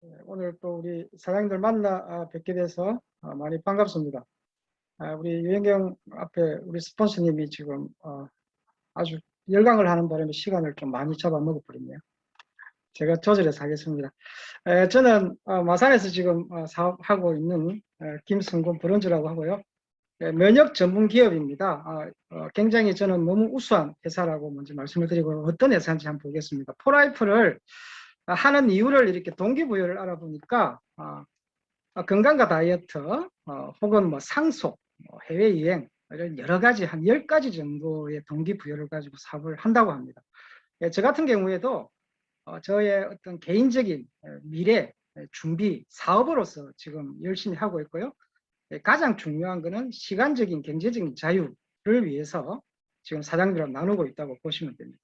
오늘 또 우리 사장님들 만나 뵙게 돼서 많이 반갑습니다. 우리 유현경 앞에 우리 스폰서님이 지금 아주 열광을 하는 바람에 시간을 좀 많이 잡아먹어버렸네요. 제가 조절해서 하겠습니다. 저는 마산에서 지금 사업하고 있는 김승곤 브런즈라고 하고요. 면역 전문 기업입니다. 굉장히 저는 너무 우수한 회사라고 먼저 말씀을 드리고 어떤 회사인지 한번 보겠습니다. 포라이프를 하는 이유를 이렇게 동기부여를 알아보니까 건강과 다이어트 혹은 뭐 상속, 해외여행 이런 여러 가지 한 10가지 정도의 동기부여를 가지고 사업을 한다고 합니다. 저 같은 경우에도 저의 어떤 개인적인 미래 준비 사업으로서 지금 열심히 하고 있고요. 가장 중요한 것은 시간적인 경제적인 자유를 위해서 지금 사장님들하고 나누고 있다고 보시면 됩니다.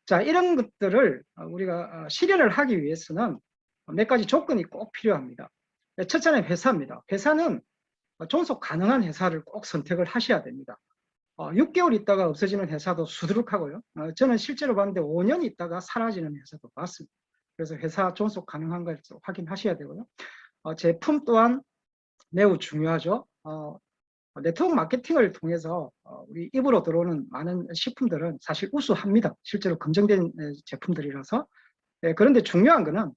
자, 이런 것들을 우리가 실현을 하기 위해서는 몇 가지 조건이 꼭 필요합니다. 첫째는 회사입니다. 회사는 존속 가능한 회사를 꼭 선택을 하셔야 됩니다. 6개월 있다가 없어지는 회사도 수두룩하고요. 저는 실제로 봤는데 5년 있다가 사라지는 회사도 봤습니다. 그래서 회사 존속 가능한 걸 확인하셔야 되고요. 제품 또한 매우 중요하죠. 네트워크 마케팅을 통해서 우리 입으로 들어오는 많은 식품들은 사실 우수합니다. 실제로 검증된 제품들이라서. 그런데 중요한 것은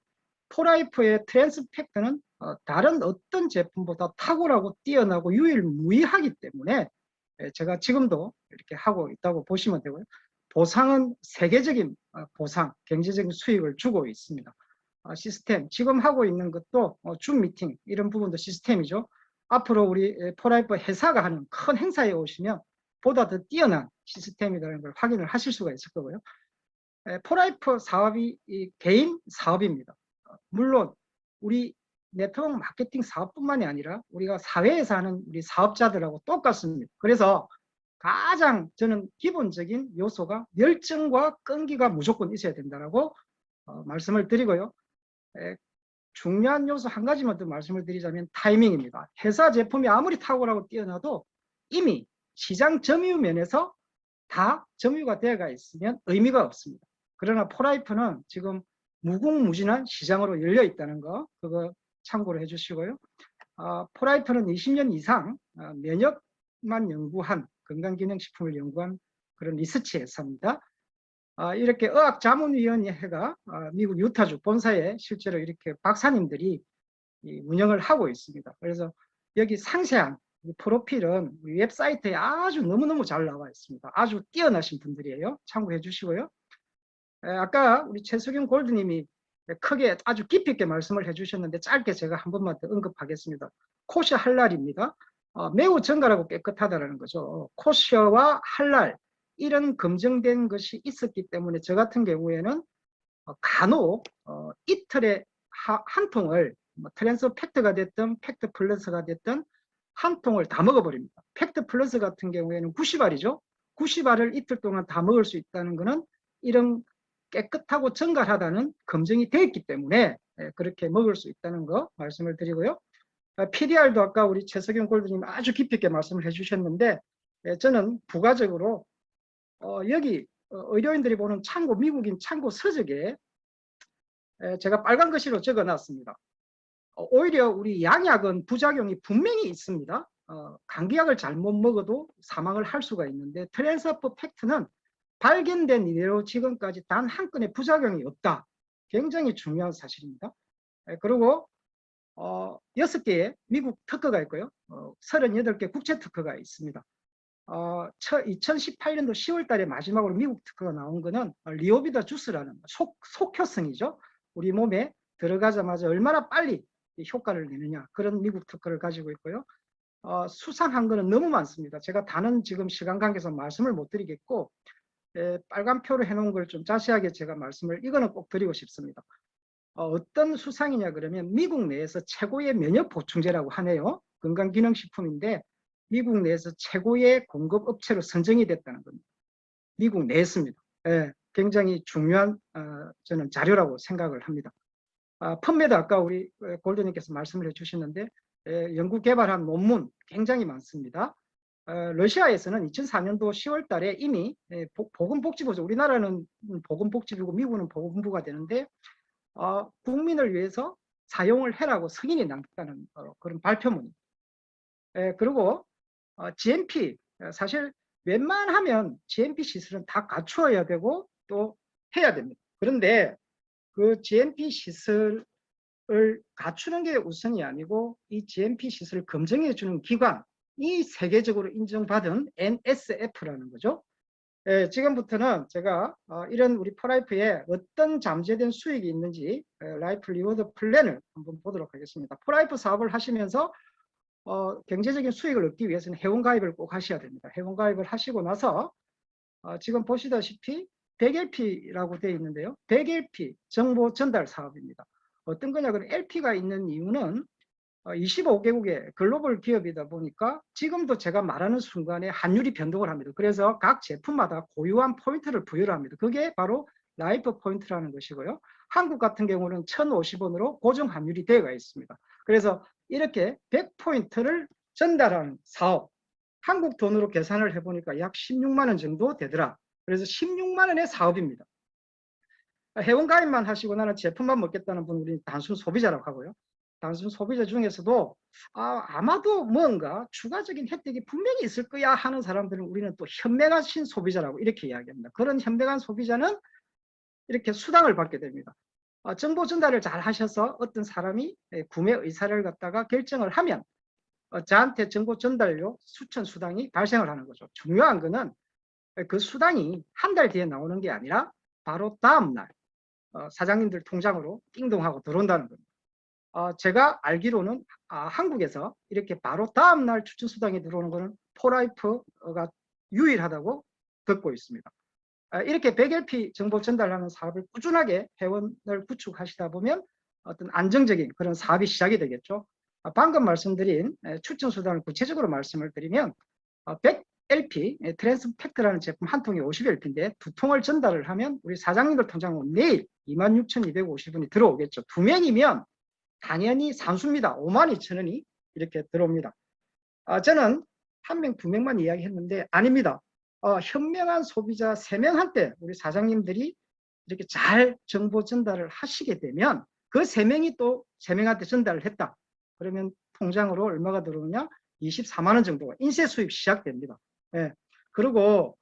포라이프의 트랜스펙트는 다른 어떤 제품보다 탁월하고 뛰어나고 유일무이하기 때문에 제가 지금도 이렇게 하고 있다고 보시면 되고요. 보상은 세계적인 보상, 경제적인 수익을 주고 있습니다. 시스템, 지금 하고 있는 것도 줌 미팅 이런 부분도 시스템이죠. 앞으로 우리 포라이프 회사가 하는 큰 행사에 오시면 보다 더 뛰어난 시스템이라는 걸 확인을 하실 수가 있을 거고요. 포라이프 사업이 개인 사업입니다. 물론 우리 네트워크 마케팅 사업뿐만이 아니라 우리가 사회에서 하는 우리 사업자들하고 똑같습니다. 그래서 가장 저는 기본적인 요소가 열정과 끈기가 무조건 있어야 된다고 말씀을 드리고요. 중요한 요소 한 가지만 더 말씀을 드리자면 타이밍입니다. 회사 제품이 아무리 탁월하고 뛰어나도 이미 시장 점유 면에서 다 점유가 되어가 있으면 의미가 없습니다. 그러나 포라이프는 지금 무궁무진한 시장으로 열려 있다는 거 그거 참고로 해주시고요. 포라이프는 20년 이상 면역만 연구한 건강기능식품을 연구한 그런 리서치 회사입니다. 이렇게 의학자문위원회가 미국 유타주 본사에 실제로 이렇게 박사님들이 운영을 하고 있습니다. 그래서 여기 상세한 프로필은 우리 웹사이트에 아주 너무너무 잘 나와 있습니다. 아주 뛰어나신 분들이에요. 참고해 주시고요. 아까 우리 최석영 골드님이 크게 아주 깊이 있게 말씀을 해주셨는데 짧게 제가 한 번만 더 언급하겠습니다. 코셔 할랄입니다. 매우 정갈하고 깨끗하다는 거죠. 코셔와 할랄 이런 검증된 것이 있었기 때문에 저 같은 경우에는 간혹 이틀에 한 통을 트랜스 팩트가 됐든 팩트 플러스가 됐든 한 통을 다 먹어버립니다. 팩트 플러스 같은 경우에는 90알이죠. 90알을 이틀 동안 다 먹을 수 있다는 것은 이런 깨끗하고 정갈하다는 검증이 되어 있기 때문에 그렇게 먹을 수 있다는 거 말씀을 드리고요. PDR도 아까 우리 최석영 골드님 아주 깊이 있게 말씀을 해주셨는데 저는 부가적으로 여기 의료인들이 보는 참고 미국인 참고 서적에 제가 빨간 글씨로 적어놨습니다. 오히려 우리 양약은 부작용이 분명히 있습니다. 감기약을 잘못 먹어도 사망을 할 수가 있는데 트랜스퍼 팩트는 발견된 이래로 지금까지 단 한 건의 부작용이 없다. 굉장히 중요한 사실입니다. 그리고 6개의 미국 특허가 있고요. 38개 국제 특허가 있습니다. 2018년도 10월 달에 마지막으로 미국 특허가 나온 거는 리오비다 주스라는 속효성이죠. 우리 몸에 들어가자마자 얼마나 빨리 효과를 내느냐 그런 미국 특허를 가지고 있고요. 수상한 거는 너무 많습니다. 제가 다는 지금 시간 관계에서 말씀을 못 드리겠고 빨간 표로 해놓은 걸 좀 자세하게 제가 말씀을 이거는 꼭 드리고 싶습니다. 어떤 수상이냐 그러면 미국 내에서 최고의 면역 보충제라고 하네요. 건강기능식품인데 미국 내에서 최고의 공급업체로 선정이 됐다는 겁니다. 미국 내에서입니다. 굉장히 중요한 저는 자료라고 생각을 합니다. 펀메드 아까 우리 골드님께서 말씀을 해주셨는데 연구 개발한 논문 굉장히 많습니다. 러시아에서는 2004년도 10월 달에 이미 보건복지부죠. 우리나라는 보건복지부고 미국은 보건부가 되는데 국민을 위해서 사용을 해라고 승인이 났다는 그런 발표문입니다. 그리고 GMP, 사실 웬만하면 GMP 시설은 다 갖추어야 되고 또 해야 됩니다. 그런데 그 GMP 시설을 갖추는 게 우선이 아니고 이 GMP 시설을 검증해 주는 기관이 세계적으로 인정받은 NSF라는 거죠. 지금부터는 제가 이런 우리 포라이프에 어떤 잠재된 수익이 있는지 라이프 리워드 플랜을 한번 보도록 하겠습니다. 포라이프 사업을 하시면서 경제적인 수익을 얻기 위해서는 회원가입을 꼭 하셔야 됩니다. 회원가입을 하시고 나서 지금 보시다시피 100LP라고 되어 있는데요. 100LP 정보 전달 사업입니다. 어떤 거냐, 그럼 LP가 있는 이유는 25개국의 글로벌 기업이다 보니까 지금도 제가 말하는 순간에 환율이 변동을 합니다. 그래서 각 제품마다 고유한 포인트를 부여를 합니다. 그게 바로 라이프 포인트라는 것이고요. 한국 같은 경우는 1,050원으로 고정 환율이 되어 있습니다. 그래서 이렇게 100포인트를 전달하는 사업, 한국 돈으로 계산을 해보니까 약 16만 원 정도 되더라. 그래서 16만 원의 사업입니다. 회원 가입만 하시고 나는 제품만 먹겠다는 분은 우리 단순 소비자라고 하고요. 단순 소비자 중에서도 아마도 뭔가 추가적인 혜택이 분명히 있을 거야 하는 사람들은 우리는 또 현명하신 소비자라고 이렇게 이야기합니다. 그런 현명한 소비자는 이렇게 수당을 받게 됩니다. 정보 전달을 잘 하셔서 어떤 사람이 구매 의사를 갖다가 결정을 하면 저한테 정보 전달료 수천 수당이 발생을 하는 거죠. 중요한 거는 그 수당이 한 달 뒤에 나오는 게 아니라 바로 다음 날 사장님들 통장으로 띵동하고 들어온다는 겁니다. 제가 알기로는 한국에서 이렇게 바로 다음 날 추천 수당이 들어오는 것은 포라이프가 유일하다고 듣고 있습니다. 이렇게 100LP 정보 전달하는 사업을 꾸준하게 회원을 구축하시다 보면 어떤 안정적인 그런 사업이 시작이 되겠죠. 방금 말씀드린 추천 수단을 구체적으로 말씀을 드리면 100LP 트랜스팩트라는 제품 한 통에 50LP인데 두 통을 전달을 하면 우리 사장님들 통장으로 매일 26,250원이 들어오겠죠. 두 명이면 당연히 산수입니다. 52,000원이 이렇게 들어옵니다. 저는 한 명, 두 명만 이야기했는데 아닙니다. 현명한 소비자 3명한테 우리 사장님들이 이렇게 잘 정보 전달을 하시게 되면 그 3명이 또 3명한테 전달을 했다. 그러면 통장으로 얼마가 들어오냐? 24만 원 정도가 인쇄 수입 시작됩니다. 예. 그리고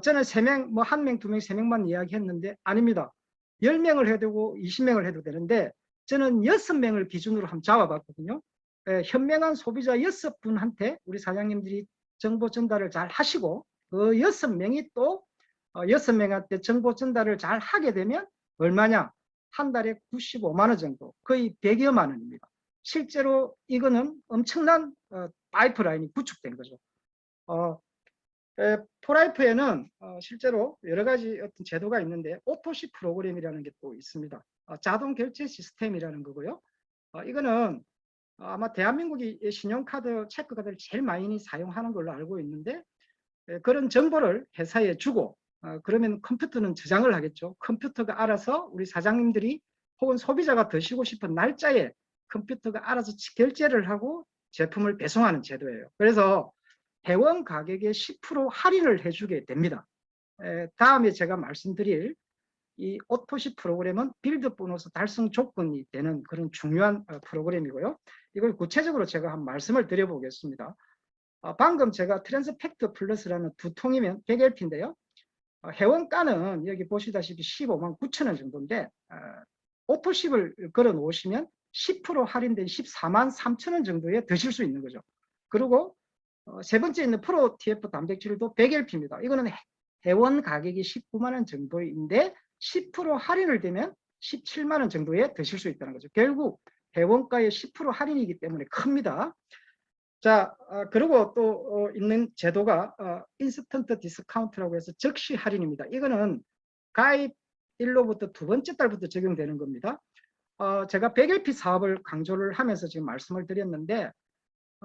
저는 3명, 뭐 1명, 2명, 3명만 이야기했는데 아닙니다. 10명을 해도 되고 20명을 해도 되는데 저는 6명을 기준으로 한번 잡아봤거든요. 예, 현명한 소비자 6분한테 우리 사장님들이 정보 전달을 잘 하시고 그 6명이 또 6명한테 정보 전달을 잘 하게 되면 얼마냐? 한 달에 95만 원 정도, 거의 100여만 원입니다. 실제로 이거는 엄청난 파이프라인이 구축된 거죠. 포라이프에는 실제로 여러 가지 어떤 제도가 있는데 오토시 프로그램이라는 게 또 있습니다. 자동 결제 시스템이라는 거고요. 이거는 아마 대한민국이 신용카드, 체크카드를 제일 많이 사용하는 걸로 알고 있는데 그런 정보를 회사에 주고 그러면 컴퓨터는 저장을 하겠죠. 컴퓨터가 알아서 우리 사장님들이 혹은 소비자가 드시고 싶은 날짜에 컴퓨터가 알아서 결제를 하고 제품을 배송하는 제도예요. 그래서 회원 가격의 10% 할인을 해주게 됩니다. 다음에 제가 말씀드릴 이 오토시 프로그램은 빌드 보너스 달성 조건이 되는 그런 중요한 프로그램이고요. 이걸 구체적으로 제가 한 말씀을 드려보겠습니다. 방금 제가 트랜스팩트 플러스라는 두 통이면 100LP인데요. 회원가는 여기 보시다시피 15만 9천 원 정도인데 오토십을 걸어 놓으시면 10% 할인된 14만 3천 원 정도에 드실 수 있는 거죠. 그리고 세 번째 있는 프로 TF 단백질도 100LP입니다. 이거는 회원 가격이 19만 원 정도인데 10% 할인을 되면 17만 원 정도에 드실 수 있다는 거죠. 결국 회원가의 10% 할인이기 때문에 큽니다. 자, 그리고 또 있는 제도가 인스턴트 디스카운트라고 해서 즉시 할인입니다. 이거는 가입 일로부터 두 번째 달부터 적용되는 겁니다. 제가 100LP 사업을 강조를 하면서 지금 말씀을 드렸는데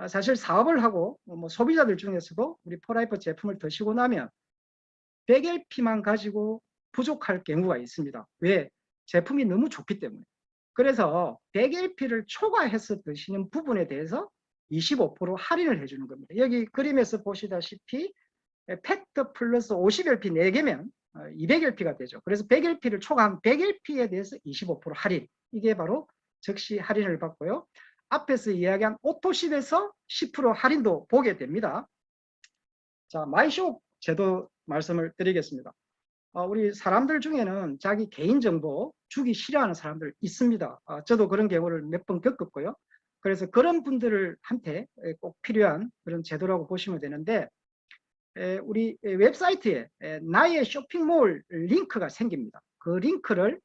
사실 사업을 하고 뭐 소비자들 중에서도 우리 포라이프 제품을 드시고 나면 100LP만 가지고 부족할 경우가 있습니다. 왜? 제품이 너무 좋기 때문에. 그래서 100LP를 초과해서 드시는 부분에 대해서 25% 할인을 해주는 겁니다. 여기 그림에서 보시다시피 팩트 플러스 50LP 4개면 200LP가 되죠. 그래서 100LP를 초과한 100LP에 대해서 25% 할인. 이게 바로 즉시 할인을 받고요. 앞에서 이야기한 오토십에서 10% 할인도 보게 됩니다. 자, 마이숍 제도 말씀을 드리겠습니다. 우리 사람들 중에는 자기 개인정보 주기 싫어하는 사람들 있습니다. 저도 그런 경우를 몇 번 겪었고요. 그래서 그런 분들한테 꼭 필요한 그런 제도라고 보시면 되는데, 우리 웹사이트에 나의 쇼핑몰 링크가 생깁니다. 그 링크를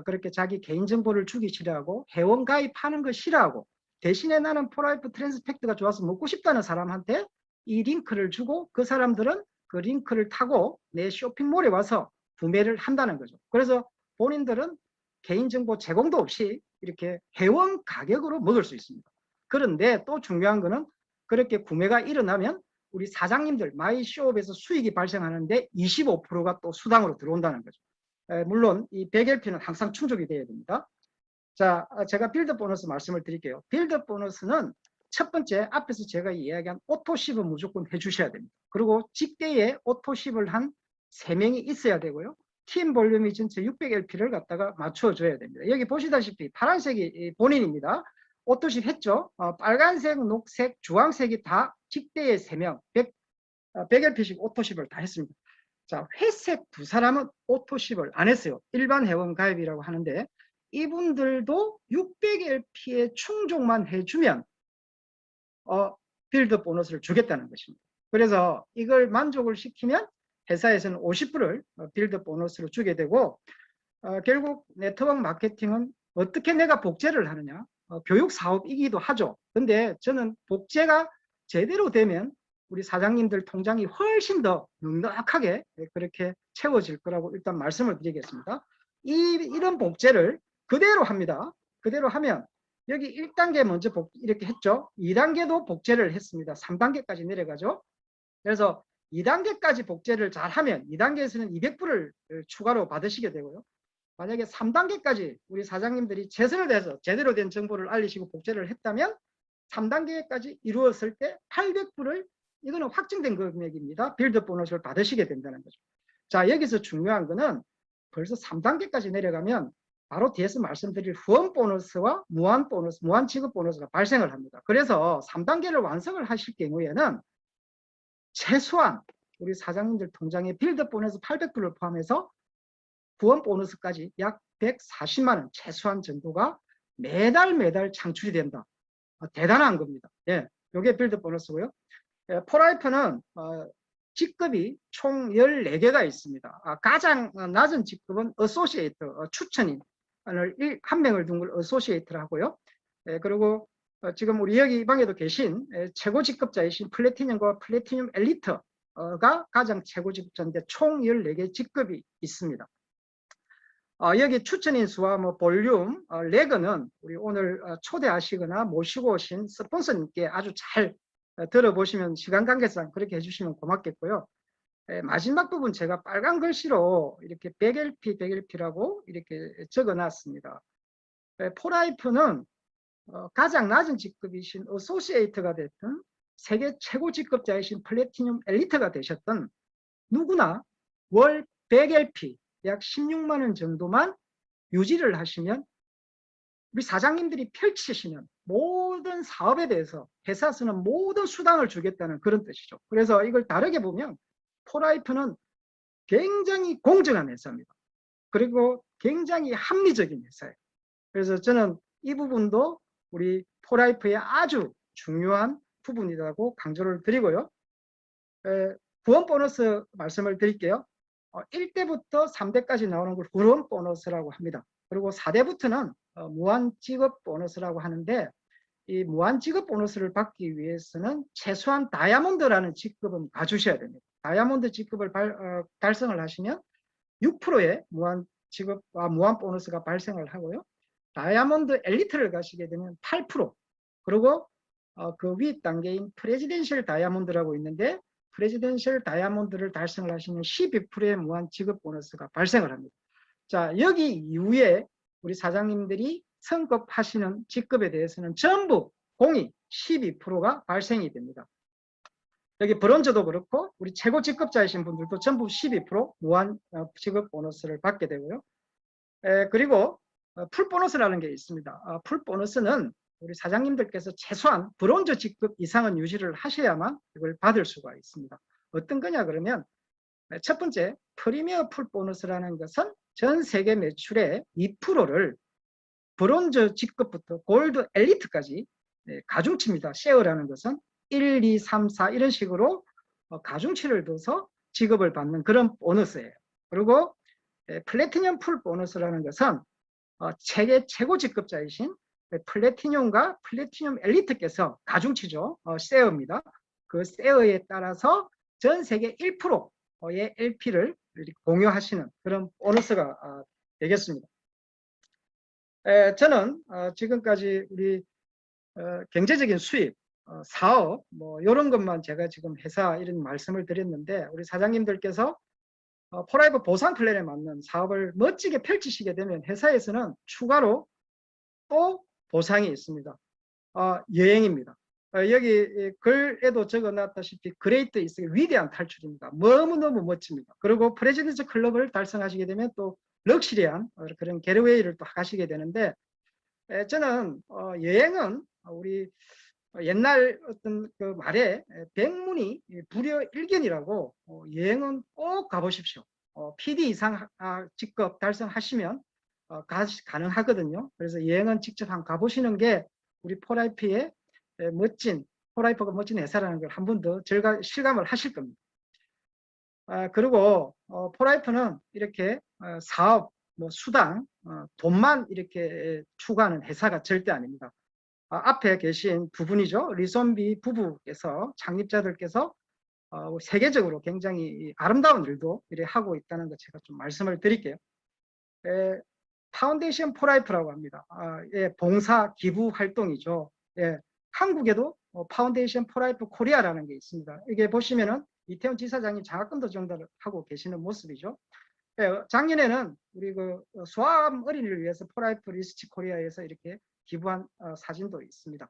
그렇게 자기 개인정보를 주기 싫어하고 회원 가입하는 거 싫어하고 대신에 나는 프라이프 트랜스펙트가 좋아서 먹고 싶다는 사람한테 이 링크를 주고 그 사람들은 그 링크를 타고 내 쇼핑몰에 와서 구매를 한다는 거죠. 그래서 본인들은 개인정보 제공도 없이 이렇게 회원 가격으로 먹을 수 있습니다. 그런데 또 중요한 거는 그렇게 구매가 일어나면 우리 사장님들 마이숍에서 수익이 발생하는데 25%가 또 수당으로 들어온다는 거죠. 물론 이 100LP는 항상 충족이 돼야 됩니다. 자, 제가 빌드 보너스 말씀을 드릴게요. 빌드 보너스는 첫 번째 앞에서 제가 이야기한 오토십은 무조건 해주셔야 됩니다. 그리고 직대에 오토십을 한 3명이 있어야 되고요. 팀 볼륨이 전체 600LP를 갖다가 맞춰줘야 됩니다. 여기 보시다시피 파란색이 본인입니다. 오토십 했죠. 빨간색, 녹색, 주황색이 다 직대에 3명, 100LP씩 오토십을 다 했습니다. 자, 회색 두 사람은 오토십을 안 했어요. 일반 회원 가입이라고 하는데 이분들도 600LP에 충족만 해주면 빌드 보너스를 주겠다는 것입니다. 그래서 이걸 만족을 시키면 회사에서는 50%를 빌드 보너스로 주게 되고, 결국 네트워크 마케팅은 어떻게 내가 복제를 하느냐, 교육 사업이기도 하죠. 근데 저는 복제가 제대로 되면 우리 사장님들 통장이 훨씬 더 넉넉하게 그렇게 채워질 거라고 일단 말씀을 드리겠습니다. 이런 복제를 그대로 합니다. 그대로 하면 여기 1단계 먼저 이렇게 했죠. 2단계도 복제를 했습니다. 3단계까지 내려가죠. 그래서 2단계까지 복제를 잘하면 2단계에서는 200불을 추가로 받으시게 되고요. 만약에 3단계까지 우리 사장님들이 최선을 다해서 제대로 된 정보를 알리시고 복제를 했다면 3단계까지 이루었을 때 800불을, 이거는 확정된 금액입니다. 빌드 보너스를 받으시게 된다는 거죠. 자, 여기서 중요한 거는 벌써 3단계까지 내려가면 바로 뒤에서 말씀드릴 후원 보너스와 무한 보너스, 무한 지급 보너스가 발생을 합니다. 그래서 3단계를 완성을 하실 경우에는 최소한 우리 사장님들 통장에 빌드 보너스 800불을 포함해서 후원 보너스까지 약 140만 원 최소한 정도가 매달 창출이 된다. 대단한 겁니다. 예, 이게 빌드 보너스고요. 포라이프는 직급이 총 14개가 있습니다. 가장 낮은 직급은 어소시에이터, 추천인 한 명을 둔 걸 어소시에이터를 하고요. 그리고 지금 우리 여기 이 방에도 계신 최고 직급자이신 플래티늄과 플래티늄 엘리트가 가장 최고 직급자인데 총 14개 직급이 있습니다. 여기 추천인 수와 뭐 볼륨, 레그는 우리 오늘 초대하시거나 모시고 오신 스폰서님께 아주 잘 들어보시면 시간 관계상 그렇게 해주시면 고맙겠고요. 마지막 부분 제가 빨간 글씨로 이렇게 100LP, 100LP라고 이렇게 적어놨습니다. 포라이프는 가장 낮은 직급이신 어소시에이트가 됐든 세계 최고 직급자이신 플래티늄 엘리트가 되셨던 누구나 월 100LP, 약 16만 원 정도만 유지를 하시면 우리 사장님들이 펼치시는 모든 사업에 대해서 회사에서는 모든 수당을 주겠다는 그런 뜻이죠. 그래서 이걸 다르게 보면 포라이프는 굉장히 공정한 회사입니다. 그리고 굉장히 합리적인 회사예요. 그래서 저는 이 부분도 우리 포라이프의 아주 중요한 부분이라고 강조를 드리고요. 후원 보너스 말씀을 드릴게요. 1대부터 3대까지 나오는 걸 후원 보너스라고 합니다. 그리고 4대부터는 무한 지급 보너스라고 하는데, 이 무한 지급 보너스를 받기 위해서는 최소한 다이아몬드라는 직급은 가주셔야 됩니다. 다이아몬드 직급을 달성을 하시면 6%의 무한 지급과 무한 보너스가 발생을 하고요. 다이아몬드 엘리트를 가시게 되면 8%, 그리고 그 위 단계인 프레지덴셜 다이아몬드라고 있는데 프레지덴셜 다이아몬드를 달성을 하시면 12%의 무한 지급 보너스가 발생을 합니다. 자, 여기 이후에 우리 사장님들이 성급하시는 직급에 대해서는 전부 공이 12%가 발생이 됩니다. 여기 브론즈도 그렇고 우리 최고 직급자이신 분들도 전부 12% 무한 지급 보너스를 받게 되고요. 그리고 풀 보너스라는 게 있습니다. 풀 보너스는 우리 사장님들께서 최소한 브론즈 직급 이상은 유지를 하셔야만 이걸 받을 수가 있습니다. 어떤 거냐 그러면 첫 번째 프리미어 풀 보너스라는 것은 전 세계 매출의 2%를 브론즈 직급부터 골드 엘리트까지 가중치입니다. 쉐어라는 것은 1, 2, 3, 4 이런 식으로 가중치를 둬서 지급을 받는 그런 보너스예요. 그리고 플래티넘 풀 보너스라는 것은 세계 최고 직급자이신 플래티넘과 플래티넘 엘리트께서 가중치죠. 쉐어입니다. 그 쉐어에 따라서 전 세계 1%의 LP를 공유하시는 그런 보너스가 되겠습니다. 저는 지금까지 우리 경제적인 수입, 사업 뭐 이런 것만 제가 지금 회사 이런 말씀을 드렸는데 우리 사장님들께서 포라이브 보상 플랜에 맞는 사업을 멋지게 펼치시게 되면 회사에서는 추가로 또 보상이 있습니다. 여행입니다. 여기 글에도 적어놨다시피 그레이트 이스의 위대한 탈출입니다. 너무너무 멋집니다. 그리고 프레지던트 클럽을 달성하시게 되면 또 럭셔리한 그런 게르웨이를 또 가시게 되는데 저는 여행은 우리 옛날 어떤 그 말에 백문이 불여일견이라고 여행은 꼭 가보십시오. PD 이상 직급 달성하시면 가능하거든요. 그래서 여행은 직접 한번 가보시는 게 우리 포라이프의 멋진 포라이프가 멋진 회사라는 걸 한 번 더 실감을 하실 겁니다. 그리고 포라이프는 이렇게 사업, 뭐 수당, 돈만 이렇게 추구하는 회사가 절대 아닙니다. 앞에 계신 두 분이죠. 리손비 부부께서 창립자들께서 세계적으로 굉장히 아름다운 일도 이래 하고 있다는 것 제가 좀 말씀을 드릴게요. 파운데이션 포라이프라고 합니다. 봉사 기부 활동이죠. 한국에도 파운데이션 포라이프 코리아라는 게 있습니다. 이게 보시면은 이태원 지사장이 장학금도 전달하고 계시는 모습이죠. 작년에는 우리 그 소아암 어린이를 위해서 포라이프 리스치 코리아에서 이렇게 기부한 사진도 있습니다.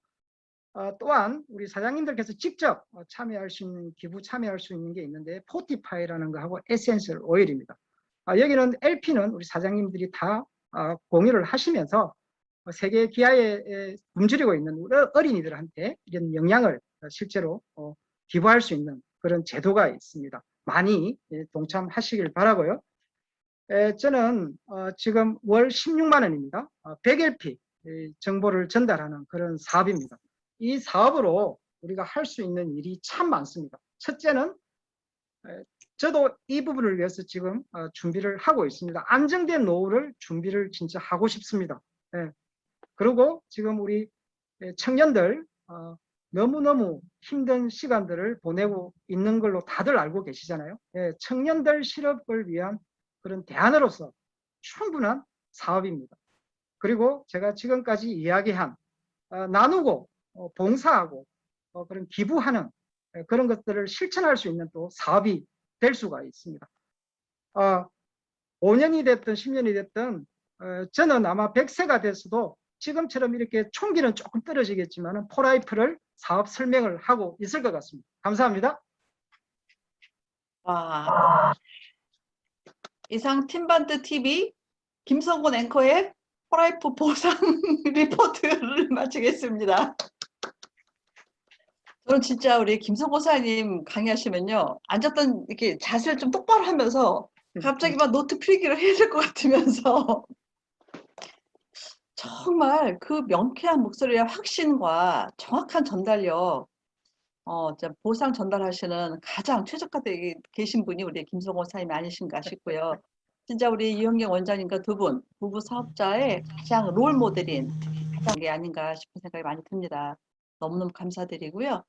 또한 우리 사장님들께서 직접 참여할 수 있는 참여할 수 있는 게 있는데 포티파이라는 거하고 에센셜 오일입니다. 여기는 LP는 우리 사장님들이 다 공유를 하시면서 세계 기아에 굶주리고 있는 어린이들한테 이런 영양을 실제로 기부할 수 있는 그런 제도가 있습니다. 많이 동참하시길 바라고요. 저는 지금 월 16만 원입니다. 100LP 정보를 전달하는 그런 사업입니다. 이 사업으로 우리가 할 수 있는 일이 참 많습니다. 첫째는 저도 이 부분을 위해서 지금 준비를 하고 있습니다. 안정된 노후를 준비를 진짜 하고 싶습니다. 그리고 지금 우리 청년들 너무너무 힘든 시간들을 보내고 있는 걸로 다들 알고 계시잖아요. 청년들 실업을 위한 그런 대안으로서 충분한 사업입니다. 그리고 제가 지금까지 이야기한 나누고 봉사하고 그런 기부하는 그런 것들을 실천할 수 있는 또 사업이 될 수가 있습니다. 5년이 됐든 10년이 됐든 저는 아마 100세가 됐어도 지금처럼 이렇게 총기는 조금 떨어지겠지만 포라이프를 사업 설명을 하고 있을 것 같습니다. 감사합니다. 와, 이상 팀반드 TV 김성곤 앵커의 포라이프 보상 리포트를 마치겠습니다. 저는 진짜 우리 김성곤 사장님 강의하시면요, 앉았던 이렇게 자세를 좀 똑바로 하면서 갑자기 막 노트 필기를 해야 될 것 같으면서 정말 그 명쾌한 목소리와 확신과 정확한 전달력, 보상 전달하시는 가장 최적화되어 계신 분이 우리 김성곤 사장님이 아니신가 싶고요. 진짜 우리 이현경 원장님과 두 분, 부부 사업자의 가장 롤 모델인 가장 게 아닌가 싶은 생각이 많이 듭니다. 너무너무 감사드리고요.